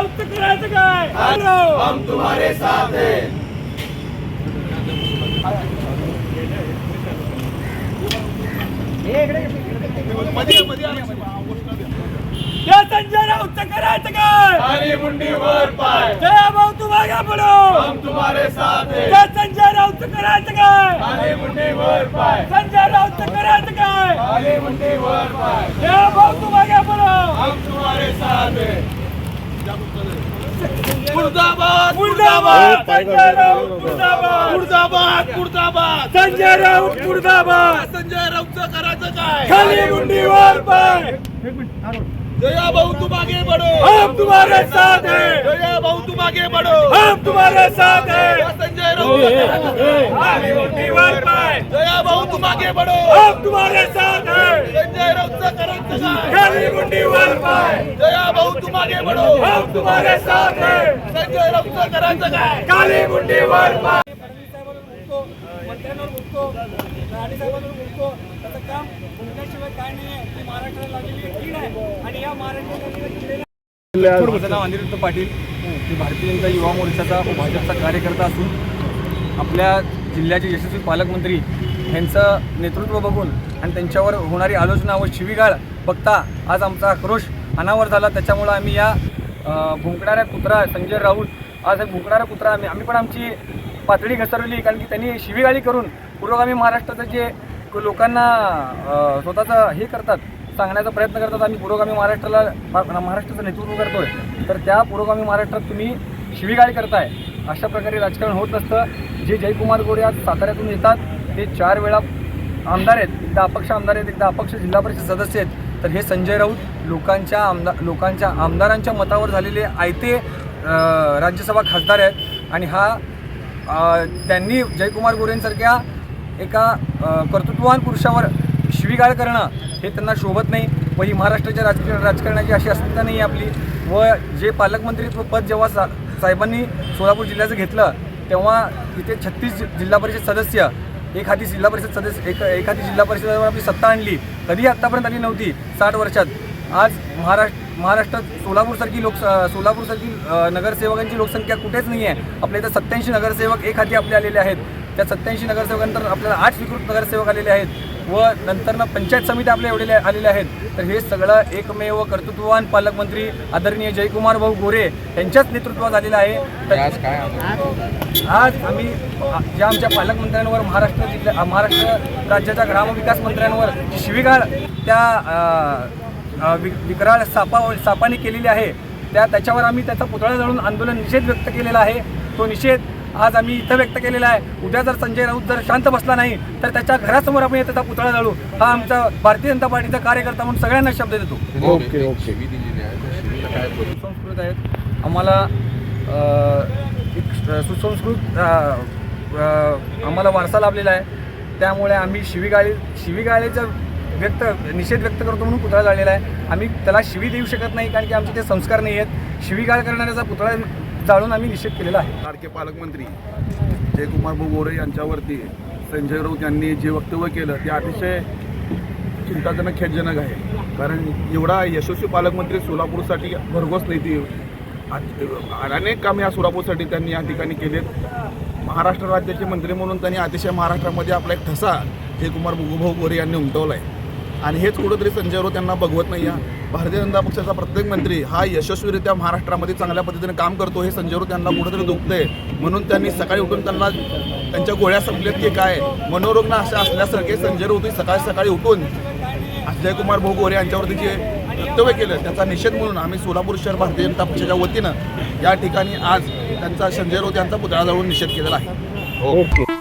राऊत करायचं काय? हम तुम्हारे साथ हैं. संजय राऊत करायचं काय? खाली मुंडी वर पाय. जया भाऊ तू मागे पडो. हम तुम्हारे साथ हैं. संजय राऊत करायचं काय? खाली मुंडी वर पाय. संजय राऊत करायचं काय? खाली मुंडी वर पाय. जया भाऊ तू मागे पडो. हम तुम्हारे साथ हैं. मुर्दाबाद मुर्दाबाद संजय राऊत मुर्दाबाद मुर्दाबाद मुर्दाबाद. संजय राऊत मुर्दाबाद. संजय राऊतचं करायचं काय? खाली मुंडीवर पाय. जया भाऊ तुम आगे बढ़ो. हम तुम्हारे साथ हैं. जया भाऊ तुम आगे बढ़ो. हम तुम्हारे साथ हैं. संजय राऊत खाली मुंडीवर पाय. जया भाऊ तुम आगे बढ़ो. हम तुम्हारे साथ हैं. संजय राऊतचं करायचं काय? खाली मुंडीवर पाय. जया भाऊ तुम आगे बढ़ो. हम तुम्हारे साथ हैं. संजय राऊतचं करायचं काय? खाली मुंडीवर पाय. मंत्र्यांवर बोलतो, राणे साहेबांवर बोलतो, त्याचं काम बोलण्याशिवाय काय नाही आहे. ती महाराष्ट्राला लागलेली कीड आहे आणि या महाराष्ट्राला माझं नाव अनिरुद्ध पाटील. मी भारतीय जनता युवा मोर्चाचा भाजपचा कार्यकर्ता असून आपल्या जिल्ह्याचे यशस्वी पालकमंत्री यांचं नेतृत्व बघून आणि त्यांच्यावर होणारी आलोचना व शिवीगाळ बघता आज आमचा आक्रोश अनावर झाला. त्याच्यामुळं आम्ही या भुंकणाऱ्या कुत्रा संजय राऊत आज भुंकणारा कुत्रा आम्ही पण आमची पातळी घसरवली, कारण की त्यांनी शिवीगाळी करून पुरोगामी महाराष्ट्राचं जे लोकांना स्वतःचं हे करतात सांगण्याचा प्रयत्न करतात. आम्ही पुरोगामी महाराष्ट्राचं नेतृत्व करतोय, तर त्या पुरोगामी महाराष्ट्रात तुम्ही शिवीगाळी करताय. अशा प्रकारे राजकारण होत नसतं. जे जयकुमार गोरे आज साताऱ्यातून येतात ते 4 वेळा आमदार आहेत, एकदा अपक्ष आमदार आहेत, एकदा अपक्ष जिल्हा परिषद सदस्य आहेत. तर हे संजय राऊत लोकांच्या आमदारांच्या मतावर झालेले आयते राज्यसभा खासदार आहेत. आणि त्यांनी जयकुमार गोरेंसारख्या एका कर्तृत्ववान पुरुषावर शिवीगाळ करणं हे त्यांना शोभत नाही. व ही महाराष्ट्राच्या राजकारणाची अशी अस्मिता नाही आहे आपली. व जे पालकमंत्रीत्व पद जेव्हा साहेबांनी सोलापूर जिल्ह्याचं घेतलं तेव्हा तिथे 36 जिल्हा परिषद सदस्य, एखादी जिल्हा परिषदेवर आपली सत्ता आणली. कधी आत्तापर्यंत आली नव्हती 60 वर्षात. आज महाराष्ट्रात सोलापूरसारखी नगरसेवकांची लोकसंख्या कुठेच नाही आहे. आपल्या इथं 87 नगरसेवक एक हाती आपले आलेले आहेत. त्या 87 नगरसेवकांनंतर आपल्याला 8 स्वीकृत नगरसेवक आलेले आहेत व नंतरनं पंचायत समिती आपल्या एवढे आलेले आहेत. तर हे सगळं एकमेव कर्तृत्ववान पालकमंत्री आदरणीय जयकुमार भाऊ गोरे यांच्याच नेतृत्वात आलेलं आहे. आज आम्ही ज्या आमच्या पालकमंत्र्यांवर महाराष्ट्र राज्याच्या ग्रामविकास मंत्र्यांवर शिवीगाळ त्या विकराळ सापाने केलेली आहे, त्याच्यावर आम्ही त्याचा पुतळा जाळून आंदोलन निषेध व्यक्त केलेला आहे. तो निषेध आज आम्ही इथं व्यक्त केलेला आहे. उद्या जर संजय राऊत जर शांत बसला नाही तर त्याच्या घरासमोर आपण त्याचा पुतळा जाळू. हा आमचा भारतीय जनता पार्टीचा कार्यकर्ता म्हणून सगळ्यांना शब्द देतो. सुसंस्कृत आहेत, आम्हाला सुसंस्कृत आम्हाला वारसा लाभलेला आहे. त्यामुळे आम्ही शिवीगाळीचा निषेध व्यक्त करतो म्हणून पुतळा जाळलेला आहे. आम्ही त्याला शिवी देऊ शकत नाही, कारण की आमचे ते संस्कार नाही आहेत. शिवीगाळ करणाऱ्याचा पुतळा जाळून आम्ही निषेध केलेला आहे. लाडके पालकमंत्री जयकुमार भाऊ गोरे यांच्यावरती संजय राऊत यांनी जे वक्तव्य केलं ते अतिशय चिंताजनक, खेदजनक आहे. कारण एवढा यशस्वी पालकमंत्री सोलापूरसाठी भरघोस नीती अनेक कामे या सोलापूरसाठी त्यांनी या ठिकाणी केलेत. महाराष्ट्र राज्याचे मंत्री म्हणून त्यांनी अतिशय महाराष्ट्रामध्ये आपला एक ठसा जयकुमार भाऊ गोरे यांनी उमटवला आहे. आणि हेच कुठंतरी संजय राऊत यांना बघवत नाही आहे. भारतीय जनता पक्षाचा प्रत्येक मंत्री हा यशस्वीरित्या महाराष्ट्रामध्ये चांगल्या पद्धतीने काम करतो, हे संजय राऊत यांना कुठंतरी दुखतंय. म्हणून त्यांनी सकाळी उठून त्यांच्या गोळ्या संपल्यात की काय मनोरुग्ण अशा असल्यासारखे संजय राऊत सकाळी उठून जयकुमार भाऊ गोरे यांच्यावरती जे वक्तव्य केलं त्याचा निषेध म्हणून आम्ही सोलापूर शहर भारतीय जनता पक्षाच्या वतीनं या ठिकाणी आज त्यांचा संजय राऊत यांचा पुतळा जाळून निषेध केलेला आहे. ओके.